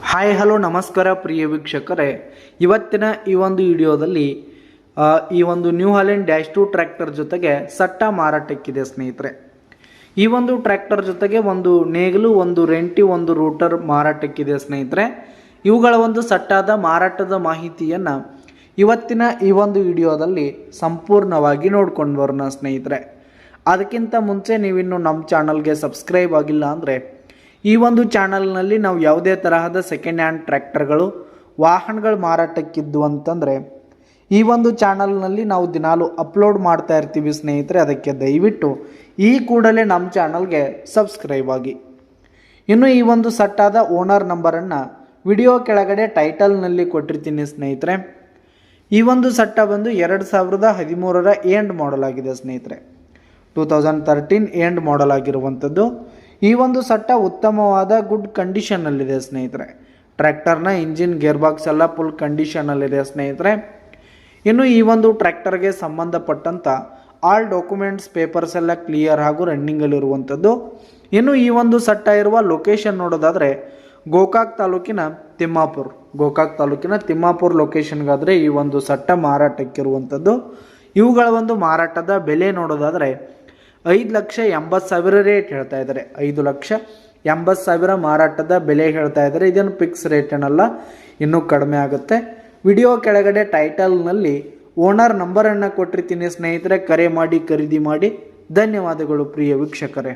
Hi hello ನಮಸ್ಕಾರ ಪ್ರಿಯ ವೀಕ್ಷಕರೇ, ಇವತ್ತಿನ ಈ ಒಂದು ವಿಡಿಯೋದಲ್ಲಿ ಈ ಒಂದು ನ್ಯೂ ಹಾಲೆಂಡ್ -2 ಟ್ರ್ಯಾಕ್ಟರ್ ಜೊತೆಗೆ ಸಟ್ಟ ಮಾರಾಟಕ್ಕಿದೆ ಸ್ನೇಹಿತರೆ. ಈ ಒಂದು ಟ್ರ್ಯಾಕ್ಟರ್ ಜೊತೆಗೆ ಒಂದು ನೇಗಿಲು, ಒಂದು ರೆಂಟಿ, ಒಂದು ರೂಟರ್ ಮಾರಾಟಕ್ಕಿದೆ ಸ್ನೇಹಿತರೆ. ಇವುಗಳ ಒಂದು ಸಟ್ಟಾದ ಮಾರಾಟದ ಮಾಹಿತಿಯನ್ನು ಇವತ್ತಿನ ಈ ಒಂದು ವಿಡಿಯೋದಲ್ಲಿ ಸಂಪೂರ್ಣವಾಗಿ ನೋಡ್ಕೊಂಡು ಬರೋಣ ಸ್ನೇಹಿತರೆ. ಅದಕ್ಕಿಂತ ಮುಂಚೆ ನೀವಿನ್ನು ನಮ್ಮ ಚಾನಲ್ಗೆ ಸಬ್ಸ್ಕ್ರೈಬ್ ಆಗಿಲ್ಲ ಅಂದರೆ ಈ ಒಂದು ಚಾನಲ್ನಲ್ಲಿ ನಾವು ಯಾವುದೇ ತರಹದ ಸೆಕೆಂಡ್ ಹ್ಯಾಂಡ್ ಟ್ರ್ಯಾಕ್ಟರ್ಗಳು, ವಾಹನಗಳು ಮಾರಾಟಕ್ಕಿದ್ದು ಅಂತಂದರೆ ಈ ಒಂದು ಚಾನಲ್ನಲ್ಲಿ ನಾವು ದಿನಾಲು ಅಪ್ಲೋಡ್ ಮಾಡ್ತಾ ಇರ್ತೀವಿ ಸ್ನೇಹಿತರೆ. ಅದಕ್ಕೆ ದಯವಿಟ್ಟು ಈ ಕೂಡಲೇ ನಮ್ಮ ಚಾನಲ್ಗೆ ಸಬ್ಸ್ಕ್ರೈಬ್ ಆಗಿ. ಇನ್ನು ಈ ಒಂದು ಸಟ್ಟಾದ ಓನರ್ ನಂಬರನ್ನು ವಿಡಿಯೋ ಕೆಳಗಡೆ ಟೈಟಲ್ನಲ್ಲಿ ಕೊಟ್ಟಿರ್ತೀನಿ ಸ್ನೇಹಿತರೆ. ಈ ಒಂದು ಸಟ್ಟ ಬಂದು 2013ರ ಎಂಡ್ ಮಾಡಲ್ ಆಗಿದೆ ಸ್ನೇಹಿತರೆ. 2013 ಎಂಡ್ ಮಾಡಲ್ ಆಗಿರುವಂಥದ್ದು. ಈ ಒಂದು ಸಟ್ಟ ಉತ್ತಮವಾದ ಗುಡ್ ಕಂಡೀಷನ್ನಲ್ಲಿದೆ ಸ್ನೇಹಿತರೆ. ಟ್ರ್ಯಾಕ್ಟರ್ನ ಇಂಜಿನ್, ಗೇರ್ ಬಾಕ್ಸ್ ಎಲ್ಲ ಫುಲ್ ಕಂಡೀಷನಲ್ಲಿದೆ ಸ್ನೇಹಿತರೆ. ಇನ್ನು ಈ ಒಂದು ಟ್ರ್ಯಾಕ್ಟರ್ಗೆ ಸಂಬಂಧಪಟ್ಟಂಥ ಆಲ್ ಡಾಕ್ಯುಮೆಂಟ್ಸ್, ಪೇಪರ್ಸ್ ಎಲ್ಲ ಕ್ಲಿಯರ್ ಹಾಗೂ ರನ್ನಿಂಗಲ್ಲಿರುವಂಥದ್ದು. ಇನ್ನು ಈ ಒಂದು ಸಟ್ಟ ಇರುವ ಲೊಕೇಶನ್ ನೋಡೋದಾದರೆ ಗೋಕಾಕ್ ತಾಲೂಕಿನ ತಿಮ್ಮಾಪುರ್ ಲೊಕೇಶನ್ಗಾದರೆ ಈ ಒಂದು ಸಟ್ಟ ಮಾರಾಟಕ್ಕಿರುವಂಥದ್ದು. ಇವುಗಳ ಒಂದು ಮಾರಾಟದ ಬೆಲೆ ನೋಡೋದಾದರೆ 5,80,000 ರೇಟ್ ಹೇಳ್ತಾ ಇದ್ದಾರೆ. 5,80,000 ಮಾರಾಟದ ಬೆಲೆ ಹೇಳ್ತಾ ಇದ್ದಾರೆ. ಇದೇನು ಫಿಕ್ಸ್ ರೇಟ್ ಏನಲ್ಲ, ಇನ್ನೂ ಕಡಿಮೆ ಆಗುತ್ತೆ. ವಿಡಿಯೋ ಕೆಳಗಡೆ ಟೈಟಲ್ನಲ್ಲಿ ಓನರ್ ನಂಬರನ್ನು ಕೊಟ್ಟಿರ್ತೀನಿ ಸ್ನೇಹಿತರೆ. ಕರೆ ಮಾಡಿ ಖರೀದಿ ಮಾಡಿ. ಧನ್ಯವಾದಗಳು ಪ್ರಿಯ ವೀಕ್ಷಕರೇ.